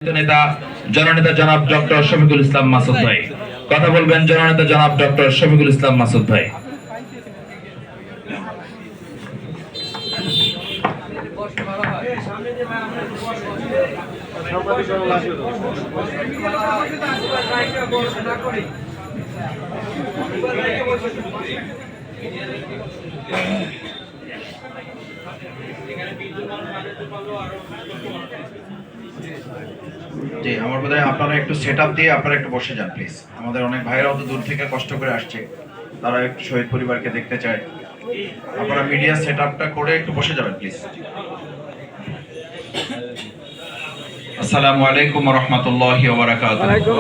নেতা জননেতা জনাব ডক্টর শফিকুল ইসলাম মাসুদ ভাই কথা বলবেন। জননেতা জনাব ডক্টর শফিকুল ইসলাম মাসুদ ভাই। জি, আমার বোধহয় আপনারা একটু সেটআপ দিয়ে আপনারা একটু বসে যান প্লিজ। আমাদের অনেক ভাইরাও তো দূর থেকে কষ্ট করে আসছে, তারা একটু শহীদ পরিবারকে দেখতে চায়। আপনারা মিডিয়া সেটআপটা করে একটু বসে যাবেন প্লিজ। আসসালামু আলাইকুম ওয়া রাহমাতুল্লাহি ওয়া বারাকাতুহু। ওয়ালাইকুম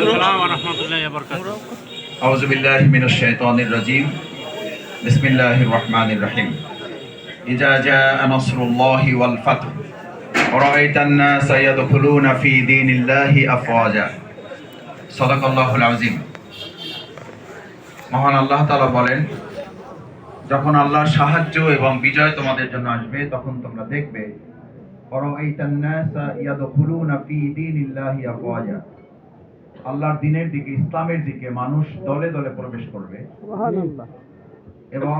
আসসালাম ওয়া রাহমাতুল্লাহি ওয়া বারাকাতুহু। আউযু বিল্লাহি মিনাশ শাইতানির রাজীম। বিসমিল্লাহির রাহমানির রাহিম। ইজা জাআ নাসরুল্লাহি ওয়াল ফাতহ ওয়ারাআইতান নাসা ইয়াদখুলুনা ফি দীনিল্লাহি আফওয়াজা। সাদাকাল্লাহুল আযীম। মহান আল্লাহ তাআলা বলেন, যখন আল্লাহর সাহায্য এবং বিজয় তোমাদের জন্য আসবে তখন তোমরা দেখবে ওয়ারাআইতান নাসা ইয়াদখুলুনা ফি দীনিল্লাহি আফওয়াজা, আল্লাহর দ্বীনের দিকে, ইসলামের দিকে মানুষ দলে দলে প্রবেশ করবে। সুবহানাল্লাহ। এবং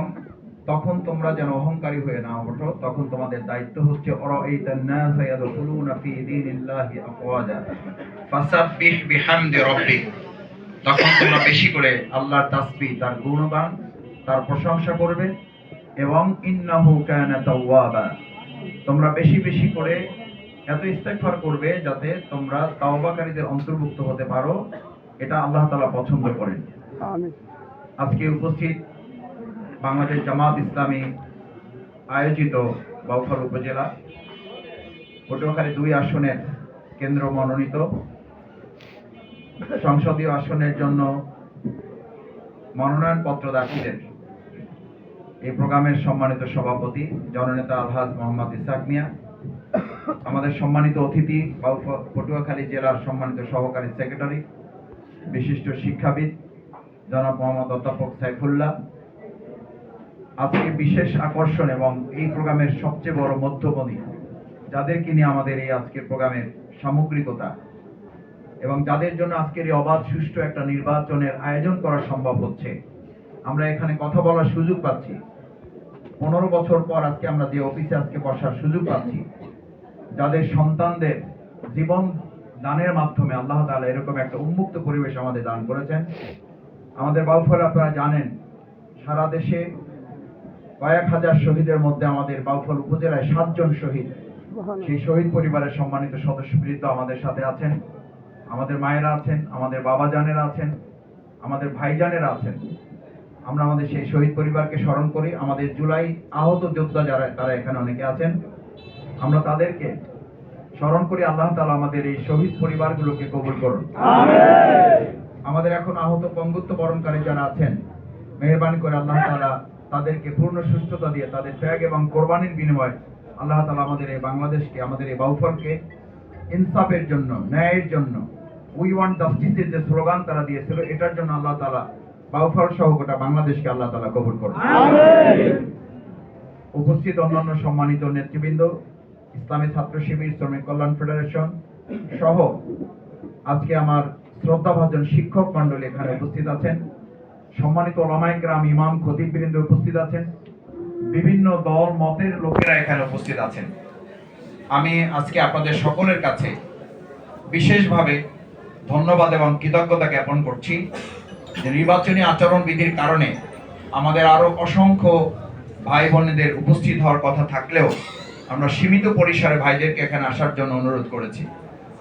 তখন তোমরা যেন অহংকারী হয়ে না ওঠো, তখন তোমাদের দায়িত্ব হচ্ছে ওয়ারাআইতান নাসা ইয়াদখুলুনা ফি দীনিল্লাহি আফওয়াজা ফাসাব্বিহ বিহামদি রাব্বিক। তখন তোমরা বেশি করে আল্লাহর তাসবিহ, তার গুণগান, তার প্রশংসা করবে। এবং ইন্নাহু কানা তাওয়াবা, তোমরা বেশি বেশি করে এত ইস্তেগফার করবে যাতে তোমরা তাওবাকারীদের অন্তর্ভুক্ত হতে পারো। এটা আল্লাহ তাআলা পছন্দ করেন। আমিন। আজকে উপস্থিত বাংলাদেশ জামাত ইসলামী আয়োজিত বাউফল উপজেলা পটুয়াখালী 2 আসনের কেন্দ্র মনোনীত সংসদীয় আসনের জন্য মনোনয়নপত্র দাখিলের এই প্রোগ্রামের সম্মানিত সভাপতি জননেতা আলহাজ মোহাম্মদ ইসহাক মিয়া, আমাদের সম্মানিত অতিথি পটুয়াখালী জেলার সম্মানিত সহকারী সেক্রেটারি, বিশিষ্ট শিক্ষাবিদ জনাব মোহাম্মদ অধ্যাপক সাইফুল্লাহ, আজকে বিশেষ আকর্ষণ এবং এই প্রোগ্রামের সবচেয়ে বড় মধ্যমণি, যাদেরকে নিয়ে আমাদের এই আজকের প্রোগ্রামের সামগ্রিকতা এবং যাদের জন্য আজকের এই অবাধ সুষ্ঠু একটা নির্বাচনের আয়োজন করা সম্ভব হচ্ছে, আমরা এখানে কথা বলার সুযোগ পাচ্ছি। 15 বছর পর আজকে আমরা যে অফিসে আজকে বসার সুযোগ পাচ্ছি, যাদের সন্তানদের জীবন দানের মাধ্যমে আল্লাহ তাআলা এরকম একটা উন্মুক্ত পরিবেশ আমাদের দান করেছেন। আমাদের বাউফলে আপনারা জানেন, সারা দেশে কয়েক হাজার শহীদের মধ্যে আমাদের বাউফল উপজেলায় 7 জন শহীদ। সেই শহীদ পরিবারের সম্মানিত সদস্যবৃন্দ আমাদের সাথে আছেন, আমাদের মায়েরা আছেন, আমাদের বাবা জানেরা আছেন, আমাদের ভাইজানেরা আছেন। আমরা আমাদের সেই শহীদ পরিবারকে স্মরণ করি। আমাদের জুলাই আহত যোদ্ধা যারা, তারা এখানে অনেকে আছেন, আমরা তাদেরকে স্মরণ করি। আল্লাহ তাআলা আমাদের এই শহীদ পরিবারগুলোকে কবুল করুন। আমিন। আমাদের এখন আহত পঙ্গুত্ব বরণকারী যারা আছেন, মেহেরবানি করে আল্লাহ তাআলা তাদেরকে পূর্ণ সুস্থতা দিয়ে তাদের ত্যাগ এবং কোরবানির বিনিময়ে আল্লাহ তাআলা আমাদের এই বাংলাদেশকে, আমাদের এই বাউফলকে ইনসাফের জন্য, ন্যায়ের জন্য, উই ওয়ান্ট জাস্টিসের যে স্লোগান তারা দিয়েছিল, এটার জন্য আল্লাহ তাআলা বাউফল সহ গোটা বাংলাদেশকে আল্লাহ তাআলা কবুল করুন। আমিন। উপস্থিত অন্যান্য সম্মানিত নেতৃবৃন্দ, ইসলামী ছাত্র শিবির, শ্রমিক কল্যাণ ফেডারেশন সহ আজকে আমার শ্রদ্ধাভাজন শিক্ষক মণ্ডলী এখানে উপস্থিত আছেন, সম্মানিত ওলামায়ে কেরাম, ইমাম, খতিববৃন্দ উপস্থিত আছেন, বিভিন্ন দল মতের লোকেরা এখানে উপস্থিত আছেন। আমি আজকে আপনাদের সকলের কাছে বিশেষভাবে ধন্যবাদ এবং কৃতজ্ঞতা জ্ঞাপন করছি যে নির্বাচনী আচরণ বিধির কারণে আমাদের আরো অসংখ্য ভাই বোনেদের উপস্থিত হওয়ার কথা থাকলেও আমরা সীমিত পরিসরে ভাইদেরকে এখানে আসার জন্য অনুরোধ করেছি।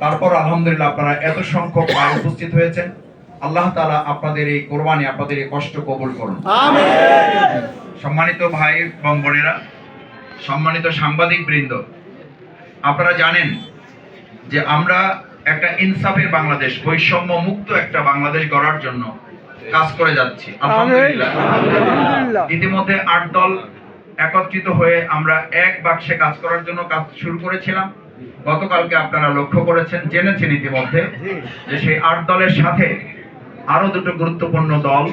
তারপর আলহামদুলিল্লাহ আপনারা এত সংখ্যক ভাই উপস্থিত হয়েছেন। আল্লাহ তাআলা আপনাদের এই কোরবানি, আপনাদের এই কষ্ট কবুল করুন। আমিন। সম্মানিত ভাই এবং বোনেরা, সম্মানিত সাংবাদিক বৃন্দ, আপনারা জানেন যে আমরা একটা ইনসাফের বাংলাদেশ, বৈষম্য মুক্ত একটা বাংলাদেশ গড়ার জন্য কাজ করে যাচ্ছি আলহামদুলিল্লাহ। ইতিমধ্যে 8 দল একত্রিত হয়ে আমরা এক বাক্সে কাজ করার জন্য কাজ শুরু করেছিলাম। গতকালকে আপনারা লক্ষ্য করেছেন, জেনেছেন ইতিমধ্যে যে সেই 8 দলের সাথে আরো 2টো গুরুত্বপূর্ণ দল,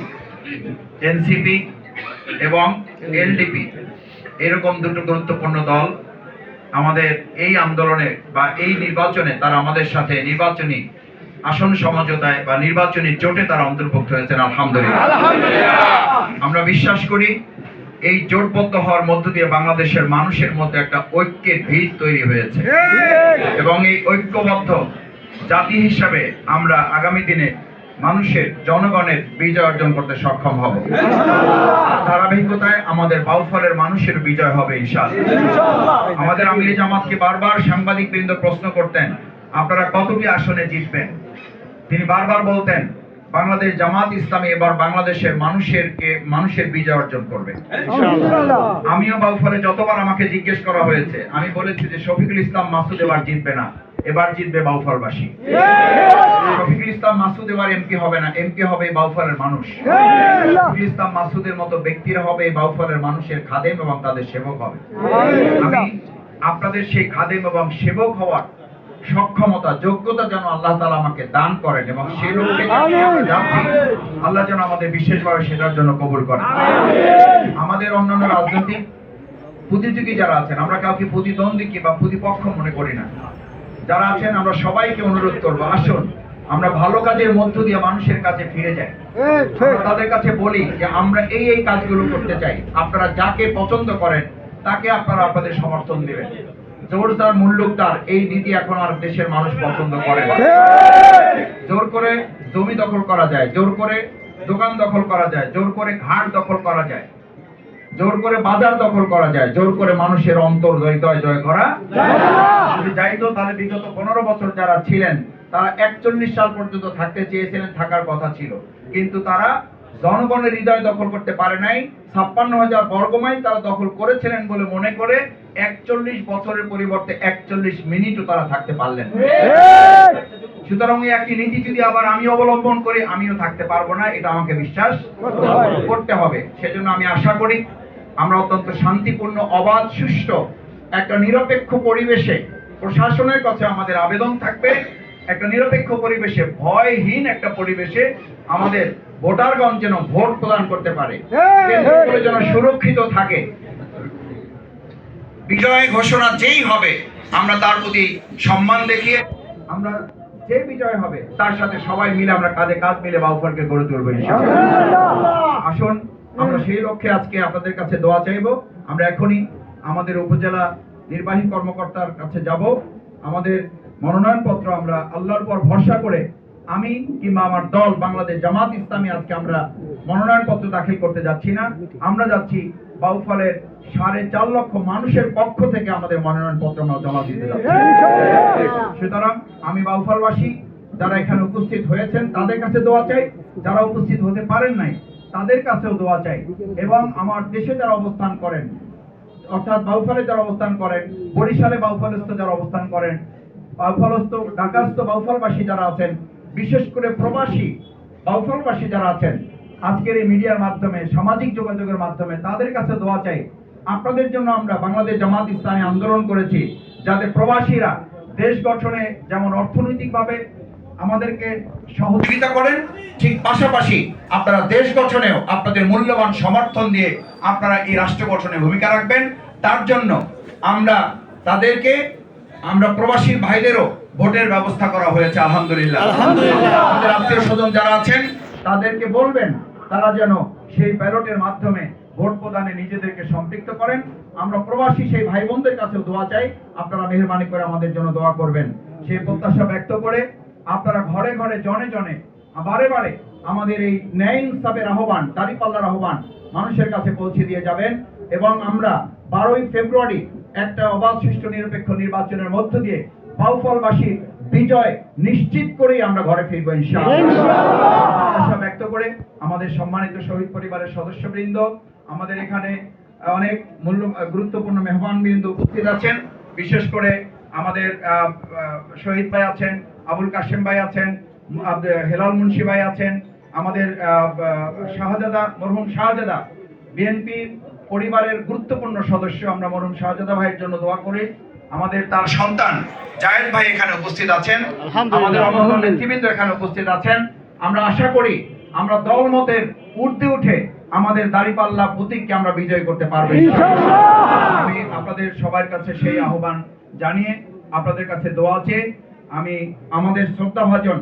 এনসিপি এবং এলডিপি, এরকম 2টো গুরুত্বপূর্ণ দল আমাদের এই আন্দোলনে বা এই নির্বাচনে তারা আমাদের সাথে নির্বাচনী আসন সমঝোতায় বা নির্বাচনী জোটে তারা অন্তর্ভুক্ত হয়েছেন। আলহামদুলিল্লাহ। আমরা বিশ্বাস করি এই জোটবদ্ধ হওয়ার মধ্য দিয়ে বাংলাদেশের মানুষের মধ্যে একটা ঐক্যের ভিত তৈরি হয়েছে এবং এই ঐক্যবদ্ধ জাতি হিসাবে আমরা আগামী দিনে মানুষের জনগণের বিজয় অর্জন করতে সক্ষম হব। ধারাবাহিকতায় আমাদের বাউফলের মানুষের বিজয় হবে ইনশাআল্লাহ। আমাদের আমির জামাতকে বারবার সাংবাদিকবৃন্দ প্রশ্ন করতেন, আপনারা কতটি আসনে জিতবেন? তিনি বারবার বলতেন, বাংলাদেশ জামাত ইসলামী এবার বাংলাদেশের মানুষের বিজয় অর্জন করবে। আমিও বাউফলে যতবার আমাকে জিজ্ঞেস করা হয়েছে আমি বলেছি যে শফিকুল ইসলাম মাসুদ এবার জিতবে না, এবার জিতবে বাউফলবাসী। শফিকুল ইসলাম মাসুদ এবার এমপি হবে না, এমপি হবে এই বাউফলের মানুষ। শফিকুল ইসলাম মাসুদের মতো ব্যক্তিরা হবে এই বাউফলের মানুষের খাদেম এবং তাদের সেবক হবে। আমি আপনাদের সেই খাদেম এবং সেবক হওয়ার সক্ষমতা যোগ্যতা যেন আল্লাহ তাআলা আমাকে দান করেন এবং সেই লক্ষ্যে যাচ্ছি, আল্লাহ যেন আমাদের বিশেষভাবে সেটার জন্য কবুল করেন। আমাদের অন্যান্য রাজনৈতিক প্রতিযোগী যারা আছেন, আমরা কাউকে প্রতিদ্বন্দ্বী বা প্রতিপক্ষ মনে করি না। যারা আছেন আমরা সবাইকে অনুরোধ করবো, আসুন আমরা ভালো কাজের মধ্য দিয়ে মানুষের কাছে ফিরে যাই। আমরা তাদের কাছে বলি যে আমরা এই কাজগুলো করতে চাই, আপনারা যাকে পছন্দ করেন তাকে আপনারা আপনাদের সমর্থন দিবেন। জোর তার মূল্যক তার এই নীতি এখন আর দেশের মানুষ পছন্দ করে না। জোর করে জমি দখল করা যায়, জোর করে দোকান দখল করা যায়, জোর করে ঘাট দখল করা যায়, জোর করে বাজার দখল করা যায়, জোর করে মানুষের অন্তর হৃদয় জয় করা যদি যাইতো তাহলে বিগত 15 বছর যারা ছিলেন তারা 41 সাল পর্যন্ত থাকতে চেয়েছিলেন, থাকার কথা ছিল, কিন্তু তারা জনগণের হৃদয় দখল করতে পারে নাই। 56,000 বর্গমাইল তারা দখল করেছিলেন বলে মনে করে 41 বছরের পরিবর্তে 41 মিনিটও তারা থাকতে পারলেন। সুতরাং এই একই নীতি যদি আবার আমি অবলম্বন করি আমিও থাকতে পারবো না, এটা আমাকে বিশ্বাস করতে হবে। সেজন্য আমি আশা করি আমরা অত্যন্ত শান্তিপূর্ণ, অবাধ, সুষ্ঠু একটা নিরপেক্ষ পরিবেশে, প্রশাসনের কাছে আমাদের আবেদন থাকবে একটা নিরপেক্ষ পরিবেশে, ভয়হীন একটা পরিবেশে আমাদের ভোটারগণ যেন ভোট প্রদান করতে পারে, কেন্দ্রগুলো যেন সুরক্ষিত থাকে। বিজয় ঘোষণা যেই হবে আমরা তার প্রতি সম্মান দেখিয়ে আমরা যে বিজয় হবে তার সাথে সবাই মিলে আমরা কাঁধে কাঁধ মিলে বাউফলকে গড়ে তুলবো ইনশাআল্লাহ। আসুন আমরা সেই লক্ষ্যে আজকে আপনাদের কাছে দোয়া চাইবো। আমরা এখনই আমাদের উপজেলা নির্বাহী কর্মকর্তার কাছে যাব। আমাদের মনোনয়নপত্র আমরা আল্লাহর উপর ভরসা করে আমি কিংবা আমার দল বাংলাদেশ জামাত ইসলামী আজকে আমরা মনোনয়নপত্র দাখিল করতে যাচ্ছি না, আমরা যাচ্ছি বাউফলের 4.5 লক্ষ মানুষের পক্ষ থেকে আমাদের মনোনয়নপত্র আমরা জমা দিতে যাচ্ছি। সুতরাং আমি বাউফলবাসী যারা এখানে উপস্থিত হয়েছেন তাদের কাছে দোয়া চাই, যারা উপস্থিত হতে পারেন নাই তাদের কাছেও দোয়া চাই, এবং আমার দেশে যারা অবস্থান করেন অর্থাৎ বাউফলে যারা অবস্থান করেন, বরিশালে বাউফলস্থ যারা অবস্থান করেন, বাউফলস্থ ঢাকাস্থ বাউফলবাসী যারা আছেন, বিশেষ করে প্রবাসী বাউফলবাসী যারা আছেন, আজকের এই মিডিয়ার মাধ্যমে সামাজিক যোগাযোগের মাধ্যমে তাদের কাছে দোয়া চাই। আপনাদের জন্য আমরা বাংলাদেশ জামাত ইসলামী আন্দোলন করেছি যাতে প্রবাসীরা দেশ গঠনে যেমন অর্থনৈতিকভাবে আমাদেরকে সহযোগিতা করেন, ঠিক পাশাপাশি আপনারা দেশ গঠনেও আপনাদের মূল্যবান সমর্থন দিয়ে আপনারা এই রাষ্ট্র গঠনে ভূমিকা রাখবেন। তার জন্য আমরা প্রবাসী ভাইদেরও ভোটের ব্যবস্থা করা হয়েছে আলহামদুলিল্লাহ। আমাদের আত্মীয় স্বজন যারা আছেন তাদেরকে বলবেন তারা যেন সেই ব্যালটের মাধ্যমে ভোট প্রদানে নিজেদেরকে সম্পৃক্ত করেন। আমরা প্রবাসী সেই ভাই বোনদের কাছেও দোয়া চাই, আপনারা মেহেরবানি করে আমাদের জন্য দোয়া করবেন। সেই প্রত্যাশা ব্যক্ত করে আপনারা ঘরে ঘরে জনে জনে বারে বারে আমাদের এই ন্যায় ইনসাফের আহ্বান, দাঁড়িপাল্লার আহ্বান মানুষের কাছে পৌঁছে দিয়ে যাবেন, এবং আমরা 12ই ফেব্রুয়ারি একটা অবাধ সুষ্ঠু নিরপেক্ষ নির্বাচনের মধ্য দিয়ে বাউফলবাসীর বিজয় নিশ্চিত করেই আমরা ঘরে ফিরবো ইনশাআল্লাহ। আশা ব্যক্ত করে আমাদের সম্মানিত শহীদ পরিবারের সদস্যবৃন্দ, আমাদের এখানে অনেক গুরুত্বপূর্ণ মেহমানবৃন্দ উপস্থিত আছেন, বিশেষ করে আমাদের শহীদ ভাই আছেন, আবুল কাশেম ভাই আছেন, হেলাল মুন্সি ভাই আছেন, আমাদের শাহজাদা মরহুম শাহজাদা বিএনপি পরিবারের গুরুত্বপূর্ণ সদস্য। আমরা মরহুম শাহজাদা ভাইয়ের জন্য দোয়া করি। আমাদের তার সন্তান জায়েদ ভাই এখানে উপস্থিত আছেন, আমাদের অন্যান্য নেতৃবৃন্দ এখানে উপস্থিত আছেন। আমরা আশা করি আমরা দলমতের ঊর্ধ্বে উঠে আমাদের দাঁড়িপাল্লা প্রতীককে আমরা বিজয় করতে পারবো। আমি আপনাদের সবার কাছে সেই আহ্বান জানিয়ে আপনাদের কাছে দোয়া চেয়ে আমি আমাদের শ্রদ্ধাভাজন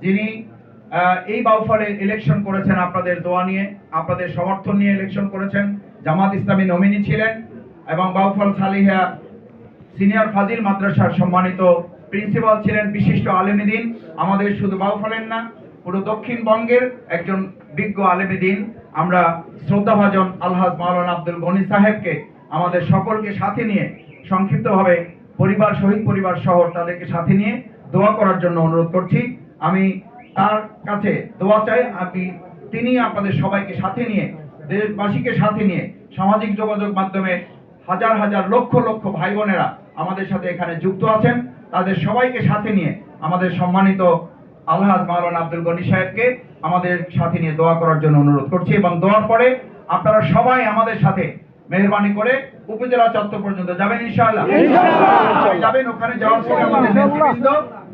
যিনি এই বাউফলে ইলেকশন করেছেন আপনাদের দোয়া নিয়ে, আপনাদের সমর্থন নিয়ে ইলেকশন করেছেন, জামাত ইসলামী নমিনি ছিলেন এবং বাউফল সালিহা সিনিয়র ফাজিল মাদ্রাসার সম্মানিত প্রিন্সিপাল ছিলেন, বিশিষ্ট আলেমে দ্বীন, আমাদের শুধু বাউফলের না পুরো দক্ষিণবঙ্গের একজন বিজ্ঞ আলেমে দ্বীন। আমরা শ্রদ্ধাভাজন আলহাজ মাওলানা আব্দুল গনি সাহেবকে আমাদের সকলকে সাথে নিয়ে সংক্ষিপ্তভাবে পরিবার শহীদ পরিবার সহ তাদেরকে সাথে নিয়ে দোয়া করার জন্য অনুরোধ করছি। আমি তার কাছে দোয়া চাই, তিনি আপনাদের সবাইকে সাথে নিয়ে, দেশবাসীকে সাথে নিয়ে, সামাজিক যোগাযোগ মাধ্যমে হাজার হাজার লক্ষ লক্ষ ভাই বোনেরা আমাদের সাথে এখানে যুক্ত আছেন, তাদের সবাইকে সাথে নিয়ে আমাদের সম্মানিত আলহাজ মাওলানা আব্দুল গনি সাহেবকে আমাদের সাথে নিয়ে দোয়া করার জন্য অনুরোধ করছি। এবং দোয়ার পরে আপনারা সবাই আমাদের সাথে মেহরবানি করে উপজেলা চত্বর পর্যন্ত যাবেন ইনশাআল্লাহ। যাবেন, ওখানে যাওয়ার পরে আমাদের নেতৃবৃন্দ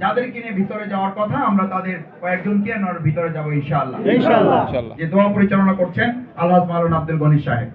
যাদেরকে নিয়ে ভিতরে যাওয়ার কথা আমরা তাদের কয়েকজনকে ভিতরে যাবো ইনশাআল্লাহ। যে দোয়া পরিচালনা করছেন আলহাজ মাওলানা আব্দুল গনি সাহেব।